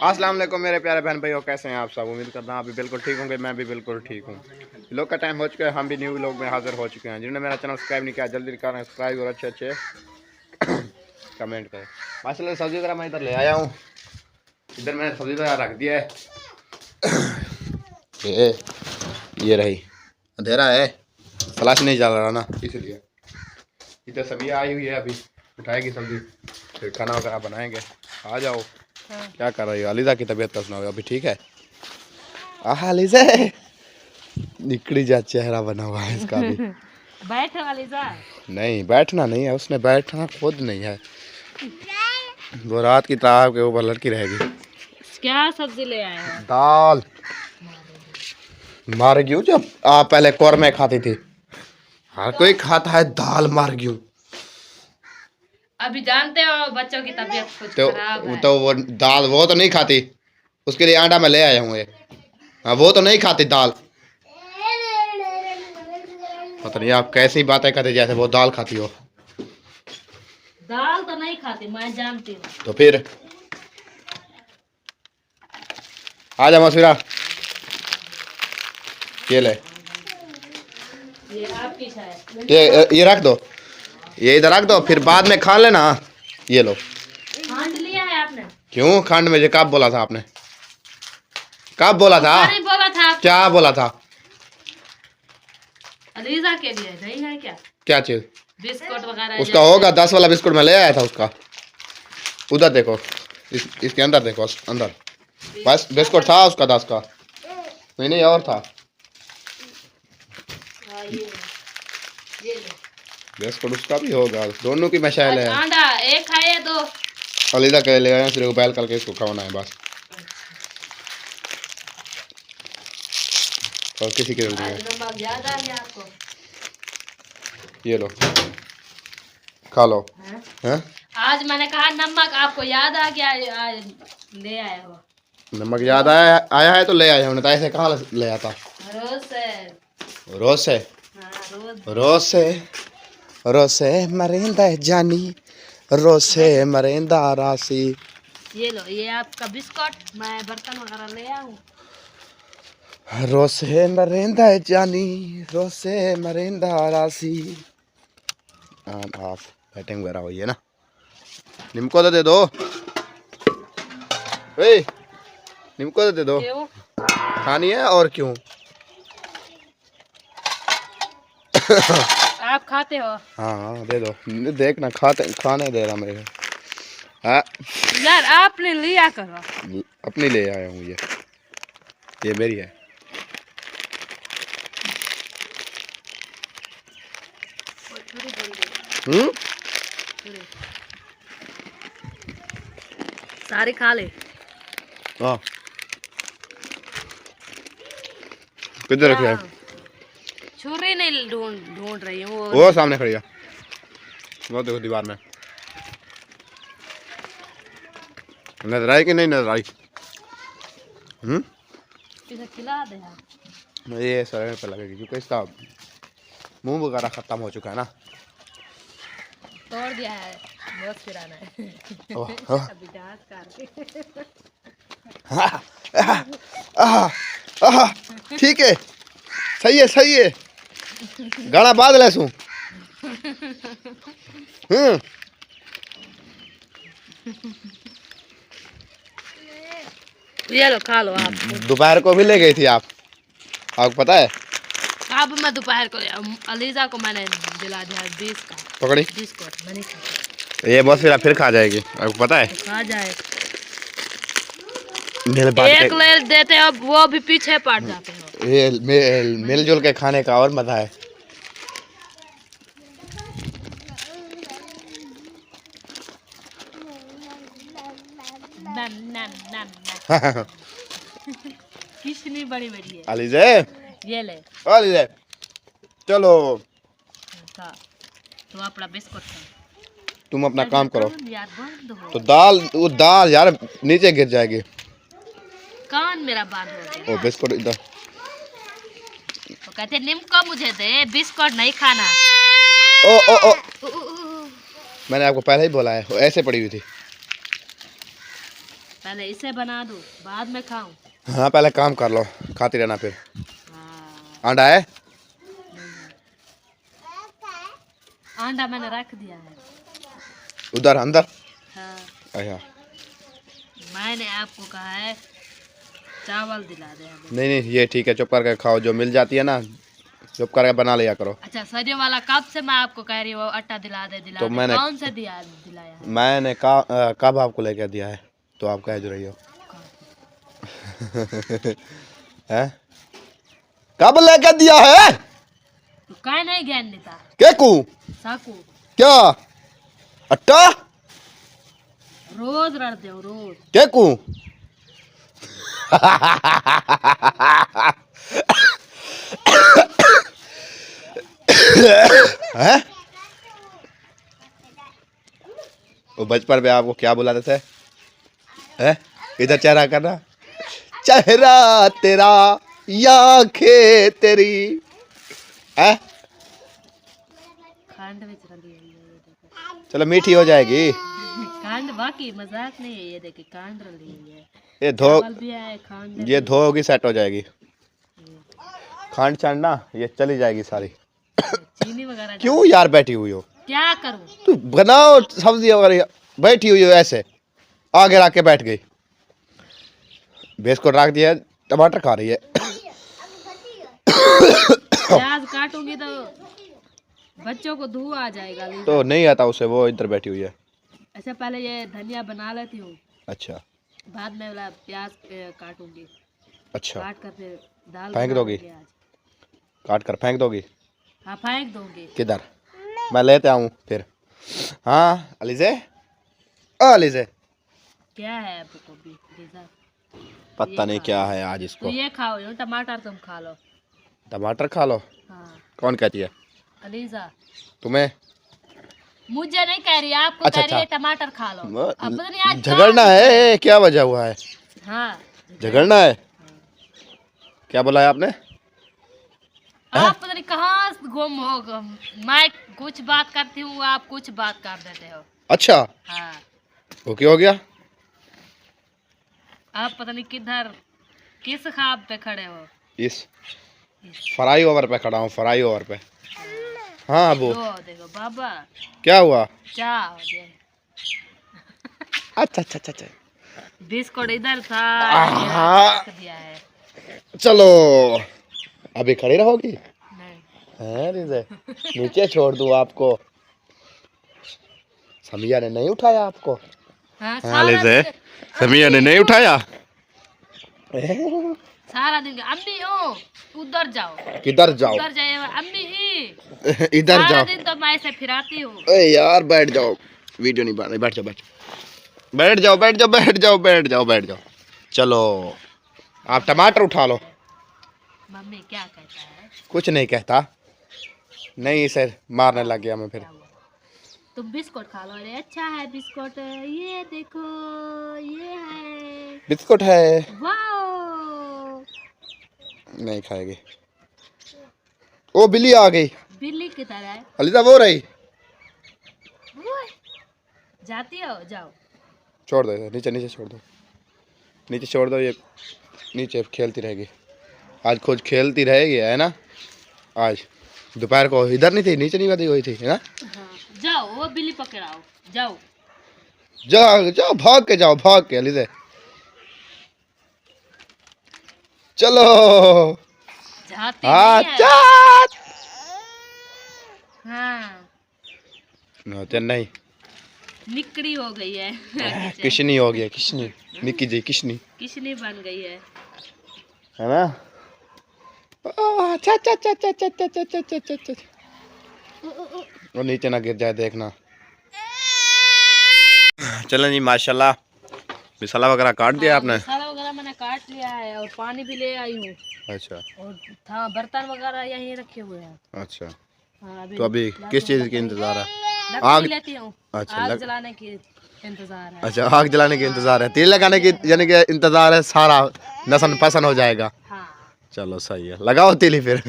अस्सलाम वालेकुम मेरे प्यारे बहन भाइयों, कैसे हैं आप सब। उम्मीद करता हूँ आप भी बिल्कुल ठीक होंगे। मैं भी बिल्कुल ठीक हूँ। लोग का टाइम हो चुका है, हम भी न्यू लोग में हाजिर हो चुके हैं। जिन्होंने मेरा चैनल सब्सक्राइब नहीं किया जल्दी करें सब्सक्राइब और अच्छे अच्छे कमेंट करें। माशाल्लाह सब्जी वगैरह मैं इधर ले आया हूँ। इधर मैंने सब्जी वगैरह रख दिया है। ये रही, अंधेरा है, फ्लैश नहीं जल रहा ना, इसलिए। इधर सब्जी आई हुई है, अभी उठाएगी सब्जी, फिर खाना वगैरह बनाएंगे। आ जाओ। हाँ। क्या कर रही हो अलीजा की तबीयत कैसी है? अभी ठीक है? अलीजा निकली जा, चेहरा बना हुआ है इसका भी। बैठ अलीजा। नहीं, बैठना नहीं है उसने, बैठना खुद नहीं है। वो रात की ताब के ऊपर लड़की रहेगी। क्या सब्जी ले आए हो? दाल। मार क्यों? जब आप पहले कौरमे खाती थी, हर कोई खाता है दाल। मार क्यों? अभी जानते हो बच्चों की तबीयत कुछ खराब है। तो वो दाल वो तो नहीं खाती, उसके लिए आटा मैं ले आया हूँ। हाँ, वो तो नहीं खाती दाल। पता नहीं आप कैसी बातें करते जैसे वो दाल खाती हो। दाल तो नहीं खाती, मैं जानती हूँ। तो फिर आ जा मसूरा, ये ले, ये आपकी शायद। ये रख दो, ये इधर रख दो, फिर बाद में खा लेना। ये लो। खांड लिया है आपने? क्यों खंड में? कब बोला था आपने? कब बोला था? नहीं बोला था। क्या बोला था? अलीजा के लिए नहीं है क्या? क्या चीज? बिस्कुट वगैरह उसका होगा 10 वाला बिस्कुट मैं ले आया था उसका। उधर देखो, इसके अंदर देखो, अंदर बस बिस्कुट था उसका 10 का। नहीं और था। बिस्कुट उसका भी होगा, दोनों की मशाइल है। आंडा एक खाए दो। अलीदा के ले आए, फिर बैल करके इसको खवाना है बस, और किसी के लिए नहीं है। नमक ज्यादा है आपको? ये लो, खा लो। हैं? आज मैंने कहा नमक आपको याद आ गया, ले आया हो। नमक याद आया है तो ले आया हूँ, ऐसे कहाँ ले आता? रोज से। रोज से? हाँ, रोज से। रोज से मरेंदा जानी, रोज से मरेंदा राशि। ये लो, ये आपका बिस्कुट, मैं बर्तन वगैरह ले आऊं। रोज से मरेंदा जानी, रोज से मरेंदा राशि। आप बैटिंग वगैरह हुई है ना, निम्को तो दे दो। निम्को तो दे दो। क्यों? खानी है और क्यों? आप खाते हो? हाँ दे दो, देखना खाने दे रहा मेरे। हाँ यार आपने लिया करो। अपनी ले आया हूँ, ये मेरी है। सारे खा ले। हाँ, किधर रखे है? छुरी नहीं ढूंढ रही हूँ। वो सामने खड़ी है, वो देखो दीवार में। नजर आई कि नहीं नजर आई? इसे खिला दे आप। ये शरीर पे लगेगी क्योंकि इसका मुंह वगैरह खत्म हो चुका है ना। तोड़ दिया है, बहुत किराना है। अभी जांच करके। ठीक है, सही है। गाना बाद ले सू। ये लो, खा लो आप। दोपहर को भी ले गई थी आपको पता है? अब मैं दोपहर को अलीजा को मैंने दिला दिया 20 का। पकड़ी 20 को मैंने खा। ये बस फिर खा जाएगी, आपको पता है? तो खा जाए। एक ले देते हो, वो भी पीछे पड़ जाते हो। ये मिलजुल के खाने का और मजा है। नम नम नम नम। कितनी बड़ी है अलीजे, ये ले। अलीजे चलो, तो अपना बिस्कुट खा। तुम अपना काम करो। यार बंद हो। तो वो दाल यार नीचे गिर जाएगी। कान मेरा बंद हो गया। ओ बिस्कुट इधर। तो कहते निम्को मुझे दे, बिस्कुट नहीं खाना। ओ मैंने आपको पहले ही बोला है, ऐसे पड़ी हुई थी। पहले इसे बना दो, बाद में खाऊं। हाँ पहले काम कर लो, खाती रहना फिर। हाँ, अंडा है? अंडा मैंने रख दिया है उधर अंदर। हाँ, अच्छा मैंने आपको कहा है चावल दिला दे हमें। नहीं नहीं ये ठीक है, चुप करके खाओ, जो मिल जाती है ना चुप करके बना लिया करो। अच्छा सरियों वाला कब से मैं आपको कह रही हूँ आटा दिला दे तो मैंने कौन सा दिलाया है? मैंने कब आपको लेकर दिया है तो आप कह जो रही हो हैं? कब लेकर दिया है? तो कह नहीं ज्ञान देता के कू साकू क्या अट्टा रोज रड़ दो रोज। के कू हैं? वो बचपन में आपको क्या बुलाते थे? हैं? इधर चेहरा करना, चेहरा तेरा या आंखें तेरी है। खंड में रली है ये देखो। चलो मीठी हो जाएगी। कांड बाकी मजाक नहीं है, ये देखिए कांड रली है ये धो चावल भी है खांड ये धोगी सेट हो जाएगी। खांड छांड ना ये चली जाएगी सारी। चीनी वगैरह क्यों यार बैठी हुई हो? क्या करूं? तू बनाओ सब्जी वगैरह, बैठी हुई हो ऐसे आगे रख के बैठ गई। भैंस को रख दिया, टमाटर खा रही है। प्याज काटूंगी तो बच्चों को धुआं आ जाएगा। तो नहीं आता उसे, वो इधर बैठी हुई है। अच्छा पहले ये धनिया बना लेती हूँ, अच्छा बाद में वाला प्याज काटूंगी, अच्छा काट कर फिर दाल फेंक बना दोगी? लूंगी आज। काट कर फेंक दोगी? हाँ फेंक दूंगी। किधर? मैं लेते आऊँ फिर। हाँ अलीजे, अलीजे क्या है आपको भी डिज़ाइन? पता नहीं क्या है आज तो इसको। ये खाओ, ये टमाटर तुम खा लो। टमाटर खा लो? हाँ कौन कहती है अलीजा? तुम्हें? मुझे नहीं कह रही, आपको अच्छा, कह रही है अच्छा। टमाटर खा लो। अब पता नहीं आज झगड़ना है? क्या वजह हुआ है? हाँ झगड़ना है? क्या बोला है आपने? आप पता नहीं कहाँ से गुम हो गए। मैं कुछ बात करती हूँ, आप कुछ बात कर देते हो। अच्छा हाँ वो क्या हो गया? आप पता नहीं किधर किस ख्वाब पे खड़े हो। इस फ्राई ओवर पे खड़ा हूँ, फ्राई ओवर पे। हाँ अबू दो देखो बाबा क्या हुआ? क्या हो गया? अच्छा अच्छा अच्छा अच्छा बिस्कुट इधर था, आहा। रख दिया है। चलो अभी खड़ी रहोगी? नहीं हैं रिजे? नीचे छोड़ दूँ आपको? समिया ने नहीं उठाया आपको? हाँ हाँ सारा लिजे, दिन समिया ने नहीं उठाया? सारा दिन अम्मी ओ उधर जाओ, किधर जाओ? उधर जाए अम्मी ही। इधर सारा जाओ। दिन तो मैं ऐसे फिराती हूँ। अरे यार बैठ जाओ, वीडियो नहीं बनानी, बैठ जाओ बैठ जाओ बैठ जाओ बैठ जाओ बैठ जाओ बैठ जाओ बैठ जाओ। चलो आप टमाटर उठा लो। मम्मी क्या कहता है? कुछ नहीं कहता, नहीं इसे मारने लग गया मैं फिर। तुम बिस्कुट खा लो। अरे अच्छा है बिस्कुट, ये देखो ये है। बिस्कुट है? वाओ नहीं खाएगी। ओ बिल्ली आ गई। बिल्ली की तरह है। अलीजा वो रही। ओए, जाती हो जाओ। छोड़ दो इसे, नीचे नीचे छोड़ दो, नीचे छोड़ दो, ये नीचे खेलती रहेगी। आज खुद खेलती रहेगी है ना? आज दोपहर को इधर नहीं थी, नीचे नहीं गई हुई थी है ना? हाँ, जाओ वो बिल्ली पकड़ाओ जाओ। जाओ जाओ भाग के जाओ, भाग के अलीजा। चलो जाती हाँ नहीं है। चाट। हाँ नौते नहीं, निकड़ी हो गई है। किशनी हो गया, किशनी निक्की जी किशनी किशनी बन गई है ना? अच्छा अच्छा अच्छा अच्छा अच्छा अच्छा अच्छा अच्छा अच्छा अच्छा। और नीचे ना गिर जाए देखना। चलो जी माशाल्लाह मसाला वगैरह काट दिया आपने? मसाला वगैरह मैंने काट लिया है और पानी भी ले आई हूँ। अच्छा और था बर्तन वगैरह यहीं रखे हुए हैं। अच्छा हाँ, तो अभी किस चीज़ की इंतज़ार है? लकड़ी आग लेती हूँ। अच्छा, आग जलाने की इंतजार है। अच्छा आग जलाने की इंतज़ार है, तेल लगाने की यानी कि इंतज़ार है, सारा नसन पसन हो जाएगा। हाँ चलो सही है, लगाओ तिली फिर।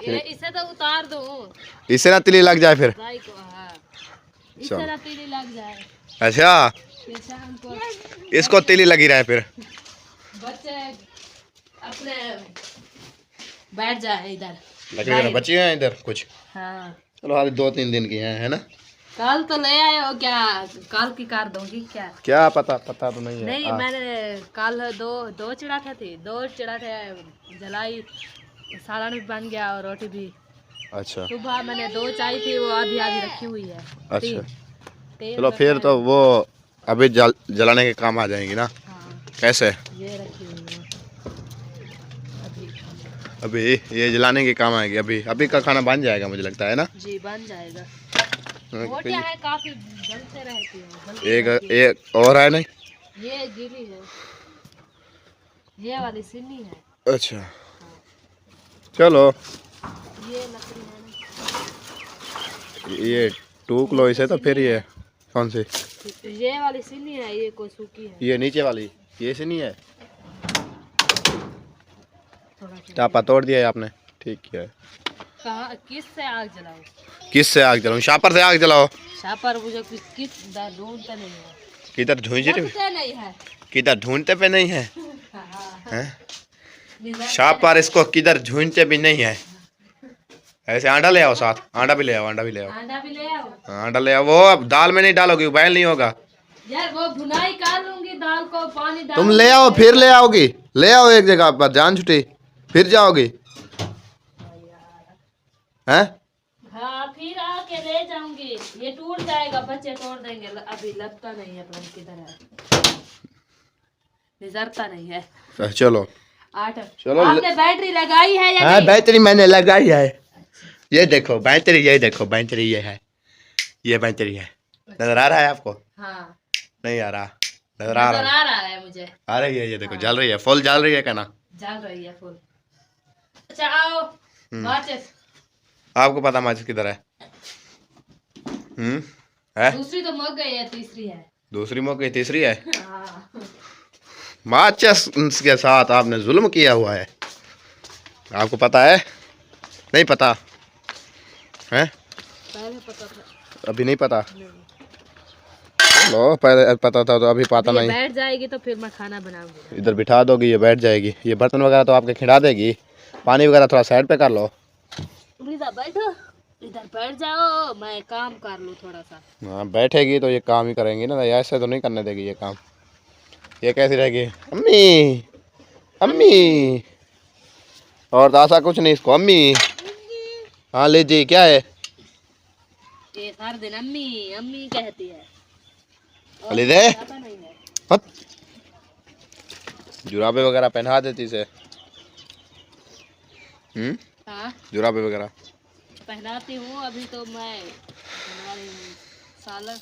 ये इसे तो उतार दो इससे ना तिली लग जाए फिर। राई को। हाँ चलो। इसे ना पीली लग जाए। अच्छा फिर शाम को इसको तीली लगी रहा है फिर। बच्चे अपने बैठ जाए इधर। लकड़ी बची हैं इधर कुछ। हाँ चलो हाल 2-3 दिन की हैं, है ना। कल तो ले आए हो क्या? कल की कार दूंगी क्या? क्या पता, पता तो नहीं है। नहीं मैंने कल दो चिड़ाठे थी, 2 चिड़ाठे जलाई, सालन भी बन गया और रोटी भी। अच्छा सुबह मैंने 2 चाय थी, वो आधी आधी रखी हुई है। अच्छा, तेल चलो रखा फिर है। तो वो अभी जलाने के काम आ जाएंगी ना। हाँ कैसे? ये रखी हुई है अभी। अभी ये जलाने के काम आएगी। अभी अभी का खाना बन जाएगा मुझे लगता है ना। जी बन जाएगा। हाँ, रोटियां है काफी बनते रहती है, एक और है नहीं। ये गीली है, ये वाली सिन्नी है। अच्छा चलो, ये लकड़ी है ना, ये टूक लो इसे तो फिर ये कौन सी? ये वाली सिन्नी है, ये कोई सूखी है। ये नीचे वाली ये से नहीं है। थोड़ा सा टापा तोड़ दिया है आपने, ठीक है। कहाँ किस से आग जलाओ? किस से आग जलाऊं? शापर से आग जलाओ। शापर मुझे किस ढूंढते नहीं है। किधर ढूंढ रहे? ढूंढते नहीं है। किधर ढूंढते पे नहीं है, हाँ। हैं? शापर इसको किधर ढूंढते भी नहीं है। ऐसे आंडा ले आओ साथ, आंडा भी ले आओ, आंडा भी ले आओ। अंडा भी ले आओ। हाँ, आंडा ले आओ। वो अब दाल में नहीं डालोगी, उबाइल नहीं होगा। यार वो भुनाई कर लूंगी, दाल को पानी डाल। तुम ले आओ, फिर ले आओगी। ले आओ एक जगह पर, जान छुट्टी फिर जाओगी, हैं? हाँ फिर आके ले जाऊंगी। ये टूट जाएगा, बच्चे तोड़ देंगे। अभी लगता नहीं है, पता किधर है, नजरता नहीं है। चलो 8 चलो आपने बैटरी लगाई है या हाँ नहीं? बैटरी मैंने लगाई है। ये देखो बैटरी, ये देखो बैटरी, ये है, ये बैटरी है। नजर आ रहा है आपको? हाँ नहीं आ रहा? नजर आ रहा है? है मुझे। आ रही है, ये देखो जल रही है, फुल जल रही है कहना। जल रही है फुल। अच्छा आओ माचिस। आपको पता माचिस किधर है? है? दूसरी तो मग गई है, तीसरी है। दूसरी मौके तीसरी है। हाँ। माचिस के साथ आपने जुल्म किया हुआ है। आपको पता है? नहीं पता है? पहले पता था। अभी नहीं पता? नहीं। लो पहले पता था तो अभी पता ये नहीं। बैठ जाएगी तो फिर मैं खाना बनाऊंगी। इधर बिठा दोगी, ये बैठ जाएगी। ये बर्तन वगैरह तो आपके खिला देगी। पानी वगैरह थोड़ा साइड पे कर लो। इधर बैठो, इधर बैठ जाओ, मैं काम कर लूँ थोड़ा सा। हाँ बैठेगी तो ये काम ही करेंगी ना, ऐसे तो नहीं करने देगी ये काम। ये कैसी रहेगी? अम्मी अम्मी, और दासा कुछ नहीं इसको, अम्मी। हाँ लीजिए, क्या है? ये हर दिन अम्मी अम्मी कहती है। और ले दे। पता नहीं है। हट। जुराबे वगैरह पहना देती से। हाँ जुराबे वगैरह पहनाती हूँ। अभी तो मैं बना रही हूँ सालन,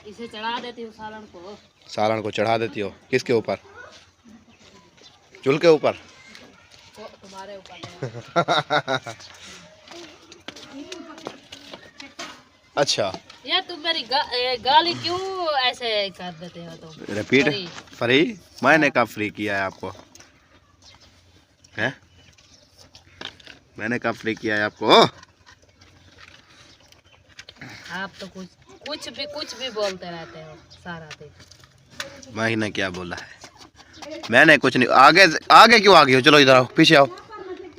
इसे चढ़ा देती हूँ सालन को। सालन को चढ़ा देती हो? किसके ऊपर? चूल्हे के ऊपर? तुम्हारे ऊपर। अच्छा यार तुम मेरी गाली क्यों ऐसे कर देते हो तुम? रिपीट। फ्री? मैंने कब फ्री किया है आपको? हैं? मैंने कब फ्री किया है आपको? आप तो कुछ भी बोलते रहते हो सारा दिन। मैंने क्या बोला है? मैंने कुछ नहीं। आगे आगे क्यों आगे हो? चलो इधर आओ, पीछे आओ,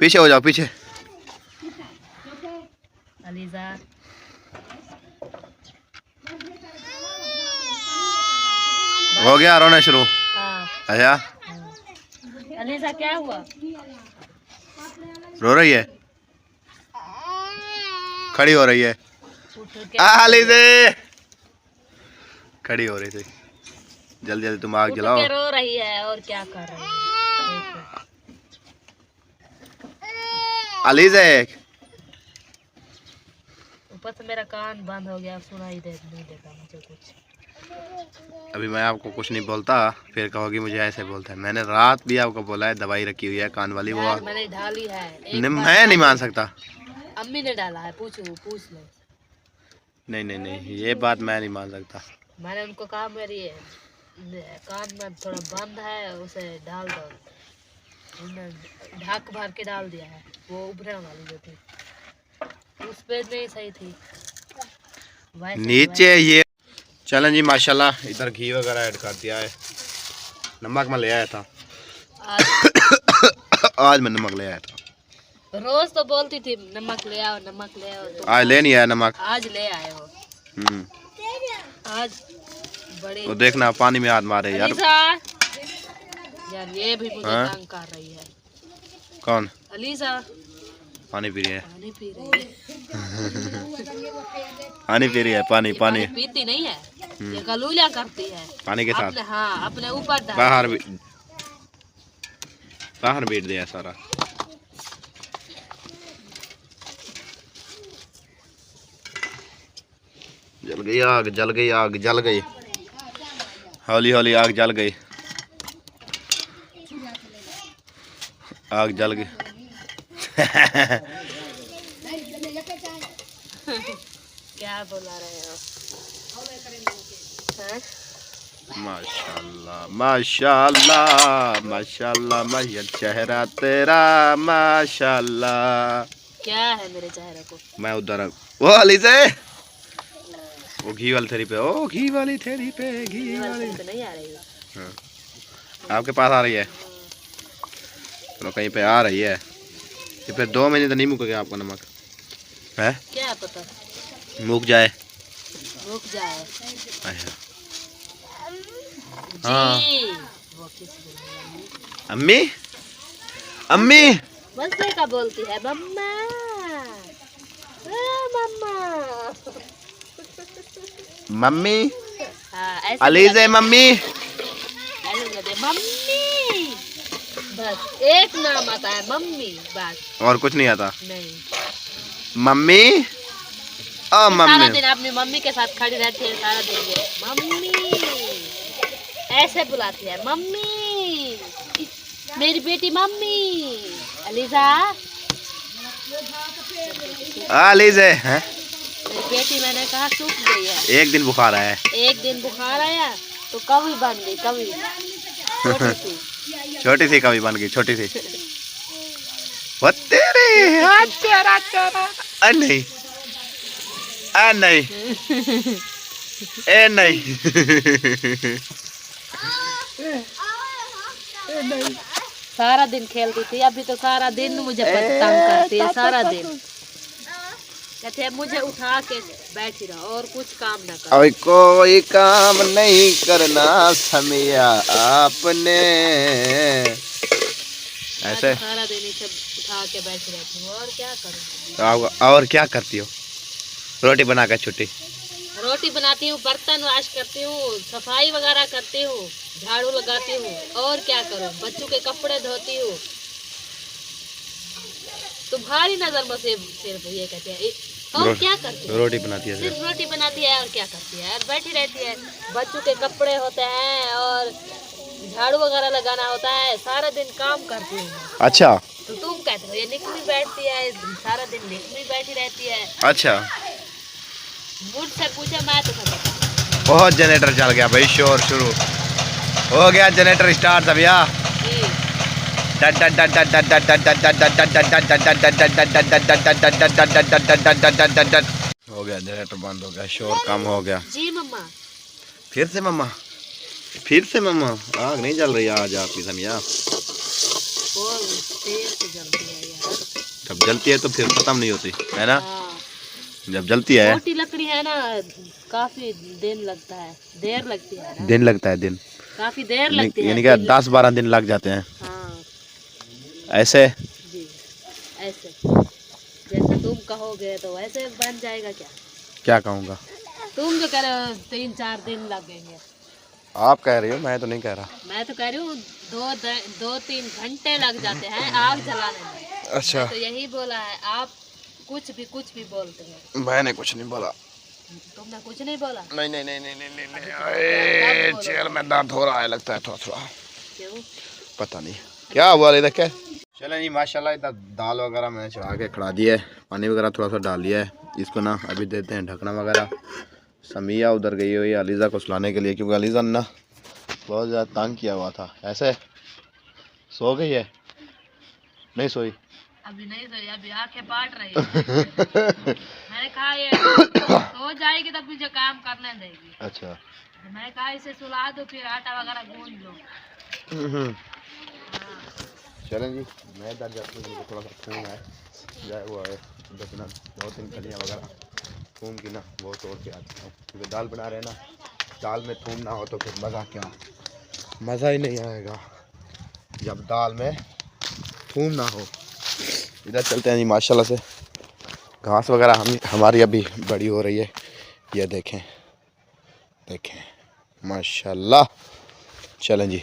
पीछे हो जाओ, पीछे। अलीजा हो गया रोना शुरू? हाँ। अच्छा अलीजा क्या हुआ? रो रही है? खड़ी हो रही है? उठ के अलीजे खड़ी हो रही थी। जल्दी जल्दी तुम आग जलाओ। रो रही है और क्या कर रही है? अलीजे ऊपर से मेरा कान बंद हो गया, सुनाई नहीं देता मुझे कुछ। अभी मैं आपको कुछ नहीं बोलता, फिर कहोगी मुझे ऐसे बोलता है। मैंने रात भी आपको बोला है, दवाई रखी हुई है कान वाली, वो मैंने डाली है। मैं नहीं मान सकता। अम्मी ने डाला है, पूछ ले। नहीं नहीं नहीं, ये बात मैं नहीं मान सकता। मैंने उनको कहा मेरी कान में थोड़ा बंद है, उसे डाल दो। उन्होंने ढाक भर के डाल दिया है। वो उभरने वाली जो थी उस पे नहीं सही थी। नीचे ये चलें जी माशाल्लाह इधर घी वगैरह ऐड कर दिया है। नमक मैं ले आया था आज मैं नमक ले आया था। रोज तो बोलती थी नमक ले आओ तो आज ले नहीं आया नमक। आज ले आए हो। आज बड़े वो देखना पानी में हाथ मारे यार। यार ये भी मुझे तंग कर रही है। कौन? अलीजा पानी पी रही है। पानी पी रही है। पानी पी रही है। पानी पीती नहीं है, ये गलूलिया करती है पानी के साथ। हाँ अपने ऊपर बाहर बैठ दिया सारा। जल गई आग, जल गई आग, जल गई। हौली हौली आग जल गई। आग जल गई। क्या बोला रहे हो? माशाल्लाह माशाल्लाह माशाल्लाह माहिया चेहरा तेरा माशाल्लाह। क्या है मेरे चेहरे को? मैं उधर वो अली से वो घी वाली थैली पे। ओ घी वाली थैली पे घी वाली तो नहीं आ रही है। हाँ। आपके पास आ रही है तो कहीं पे आ रही है। ये फिर 2 महीने तो नहीं मुकेगा आपका नमक है। क्या पता मुक जाए। हाँ। वो किस अम्मी अम्मी बच्चे का बोलती है मम्मा मम्मा। मम्मी हाँ, अलीज़े मम्मी। मम्मी बस एक नाम आता है मम्मी बस और कुछ नहीं आता। नहीं। मम्मी ओ सारा मम्मी दिन अपनी मम्मी के साथ खड़ी रहती है सारा दिन। ये मम्मी ऐसे बुलाती है मम्मी मेरी बेटी मम्मी। अलीजा अलीज़े हैं मेरी बेटी मैंने कहा सूख गई है। एक दिन बुखार आया। एक दिन बुखार आया तो कभी बन गई कभी छोटी सी कभी बन गई छोटी सी। वो तेरे नहीं नहीं ए नहीं सारा दिन खेलती थी, अभी तो सारा दिन मुझे तंग करती है। सारा दिन कहते हैं मुझे उठा के बैठी रहो और कुछ काम ना करो। अभी कोई काम नहीं करना समिया आपने ऐसे। सारा दिन इसे उठा के बैठी रहती हूँ और क्या करूँ। और क्या करती हो? रोटी बना कर छुट्टी। रोटी बनाती हूँ, बर्तन वाश करती हूँ, सफाई वगैरह करती हूँ, झाड़ू लगाती हूँ और क्या करूँ। बच्चों के कपड़े धोती हूँ। तुम्हारी नजर में सिर्फ ये कहते हैं और क्या करती है? रोटी बनाती है सिर्फ रोटी बनाती है और क्या करती है? और बैठी रहती है। बच्चों के कपड़े होते हैं और झाड़ू वगैरह लगाना होता है। सारा दिन काम करती हूँ। अच्छा तो तुम कहते हो ये निकली बैठती है, सारा दिन निकली बैठी रहती है। अच्छा मुझसे पूछे मैं तो बताऊँ। बहुत जनरेटर चल गया भाई, शोर शुरू हो गया। जनरेटर स्टार्ट था भैया। हो गया जनरेटर बंद हो गया, शोर कम हो गया। जी मम्मा। फिर से मम्मा फिर से मम्मा आग नहीं जल रही आज आपकी समिया। जब जलती है तो फिर खत्म नहीं होती है ना। जब जलती है मोटी लकड़ी है ना, काफी दिन लगता है, देर लगती है ना? दिन लगता है दिन काफी देर लगती है। यानी कि 10-12 दिन लग जाते हैं। हाँ ऐसे जी ऐसे जैसे तुम कहोगे तो वैसे बन जाएगा। क्या कहूँगा? तुम जो कह रहे हो 3-4 दिन लगेंगे। आप कह रही हो, मैं तो नहीं कह रहा। मैं तो कह रही हूँ 2-3 घंटे लग जाते हैं आग जलाने में। अच्छा तो यही बोला है। आप कुछ भी बोलते हैं। मैंने कुछ नहीं बोला। तुमने कुछ नहीं बोला? नहीं चेहरे में दर्द हो रहा है लगता है थोड़ा। क्यों? पता नहीं क्या हुआ इधर। क्या चले जी माशाल्लाह इधर दाल वगैरह मैंने चढ़ा के खड़ा दिया है। पानी वगैरह थोड़ा सा डाल दिया है। इसको ना अभी देते हैं ढकना वगैरह। समिया उधर गई हुई है अलीज़ा को सुलाने के लिए, क्योंकि अलीज़ा ने ना बहुत ज़्यादा तंग किया हुआ था। ऐसे सो गई है? नहीं सोई? अभी नहीं सोई, अभी आंखें पाट रही है। मैंने कहा ये सो जाएगी तब मुझे काम करने देगी। अच्छा, मैंने कहा इसे सुला दो फिर आटा वगैरह गूंद लो। चलें जी, मैं इधर जाता हूँ, मुझे थोड़ा सा थूम है जाए हुआ है, 2-3 कलियाँ वगैरह थूम की ना वो तोड़ के आता हूँ, क्योंकि दाल बना रहे हैं ना, दाल में थूम ना हो तो फिर मज़ा क्या, मज़ा ही नहीं आएगा जब दाल में थूम ना हो। इधर चलते हैं जी, माशाल्लाह से घास वगैरह हमारी अभी बड़ी हो रही है, ये देखें देखें माशाल्लाह। चलें जी,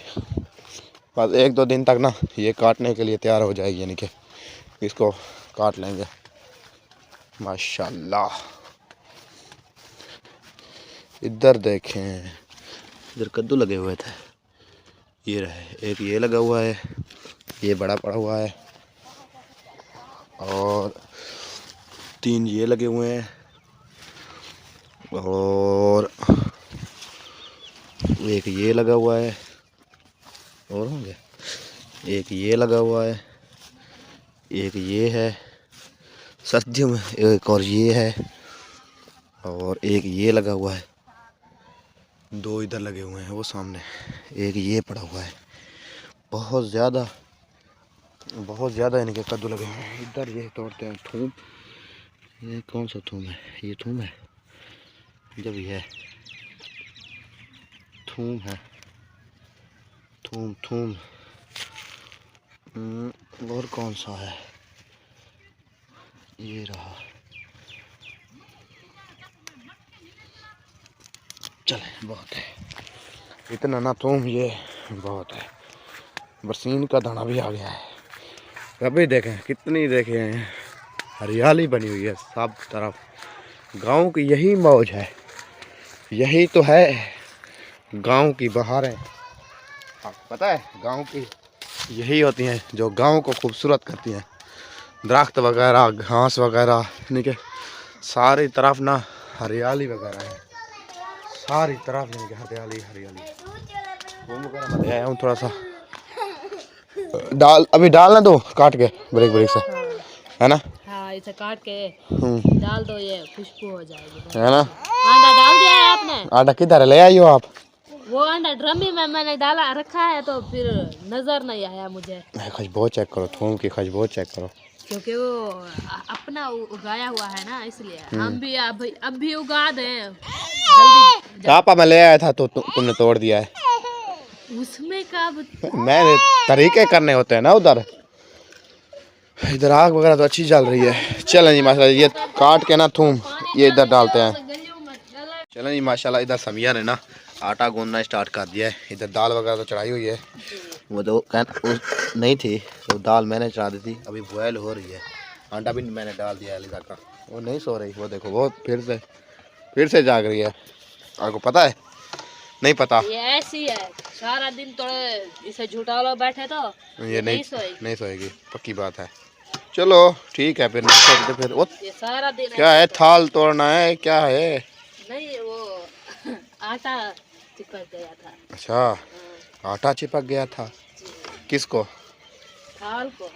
बस 1-2 दिन तक ना ये काटने के लिए तैयार हो जाएगी, यानी कि इसको काट लेंगे माशाल्लाह। इधर देखें, इधर कद्दू लगे हुए थे, ये रहे, एक ये लगा हुआ है, ये बड़ा पड़ा हुआ है, और 3 ये लगे हुए हैं, और एक ये लगा हुआ है, और होंगे, एक ये लगा हुआ है, एक ये है सर्दियों में, एक और ये है, और एक ये लगा हुआ है, 2 इधर लगे हुए हैं वो सामने, एक ये पड़ा हुआ है। बहुत ज़्यादा यानी कि कद्दू लगे हुए हैं। इधर ये तोड़ते हैं थूम, ये कौन सा थूम है, ये थूम है, जब ये थूम है, थूम और कौन सा है, ये रहा। चले, बहुत है इतना ना थूम, ये बहुत है। बरसीन का दाना भी आ गया है। अभी देखें कितनी देखें हरियाली बनी हुई है सब तरफ। गांव की यही मौज है, यही तो है गांव की बहारें। आपको पता है गांव की यही होती हैं जो गांव को खूबसूरत करती हैं। दरख्त वगैरह, घास वगैरह, यानी कि सारी तरफ ना हरियाली वगैरह है, सारी तरफ यानी कि हरियाली हरियाली। घूम वगैरह मैं ले आया हूँ थोड़ा सा डाल, अभी डालना दो काट के ब्रेक ब्रेक से, है ना। हाँ, इसे काट के डाल दो, ये खुशबू हो जाएगी, है ना। अंडा डाल दिया है आपने? आटा किधर है, ले आई हो आप? वो अंडा ड्रमी में मैंने डाला रखा है तो फिर नजर नहीं आया मुझे। खुशबू चेक करो, थूम की खुशबू चेक करो, क्योंकि वो अपना उगाया हुआ है ना, इसलिए हम भी अब भी उगा दें जल्दी। पापा मैं ले आया था तो तुमने तोड़ दिया है। उसमें का मैंने तरीके करने होते हैं ना उधर। इधर आग वगैरह तो अच्छी जल रही है। चलें जी माशाल्लाह, ये काट के ना थूम ये इधर डालते हैं। चलें जी माशाल्लाह, इधर समिया ने ना आटा गूंदना स्टार्ट कर दिया है। इधर दाल वगैरह तो चढ़ाई हुई है, वो तो नहीं थी तो दाल मैंने चढ़ा दी थी, अभी बॉयल हो रही है। आटा भी मैंने डाल दिया है अलीजा का, वो नहीं सो रही, वो देखो वो फिर से जाग रही है। आपको पता है? नहीं पता, ये ऐसी है, सारा दिन थोड़े इसे झूठा लो बैठे तो ये नहीं सोएगी, पक्की बात है। चलो ठीक है, फिर नहीं सोते फिर। वो ये सारा दिन क्या है, थाल तोड़ना है क्या है? नहीं, वो आटा चिपक गया था। अच्छा, आटा चिपक गया था, किसको? थाल को।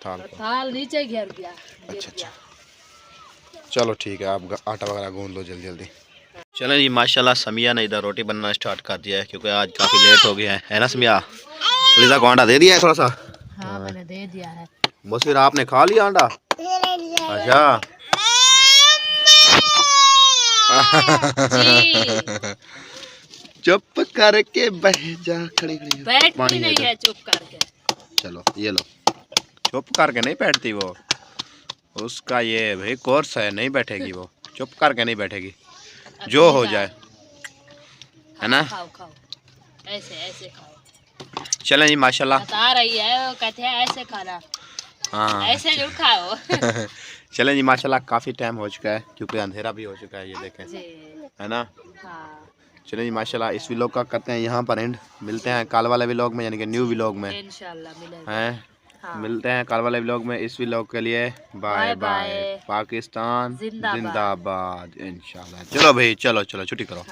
थाल को, थाल नीचे गिर गया। अच्छा, चलो ठीक है, आप आटा वगैरह गूंद लो जल्दी जल्दी। चलें जी माशाल्लाह, समिया ने इधर रोटी बनना स्टार्ट कर दिया है, क्योंकि आज काफ़ी लेट हो गया है ना समिया? लीजा को अंडा दे दिया है थोड़ा सा? हाँ, मैंने दे दिया है। मुसीर आपने खा लिया अंडा? अच्छा चुप करके बैठ जा, खड़ी बैठती नहीं है चुप करके। चलो ये लो, चुप करके नहीं बैठती वो, उसका ये भाई कोर्स है, नहीं बैठेगी वो, चुप करके नहीं बैठेगी, जो हो जाए, है ना। खाओ खाओ, ऐसे ऐसे खाओ। चलें जी माशाल्लाह, बता रही है, वो कहते हैं ऐसे खाना, हाँ ऐसे जो खाओ। चलें जी माशाल्लाह, काफ़ी टाइम हो चुका है, क्योंकि अंधेरा भी हो चुका है, ये देखें, है ना। हाँ। चलें जी माशाल्लाह, इस व्लॉग का करते हैं यहाँ पर एंड। मिलते हैं कल वाले व्लॉग में, यानी कि न्यू व्लॉग में इंशाल्लाह मिलेगा। हैं। हाँ। मिलते हैं कल वाले व्लॉग में। इस व्लॉग के लिए बाय बाय। पाकिस्तान जिंदाबाद इंशाल्लाह। चलो भाई, चलो छुट्टी करो।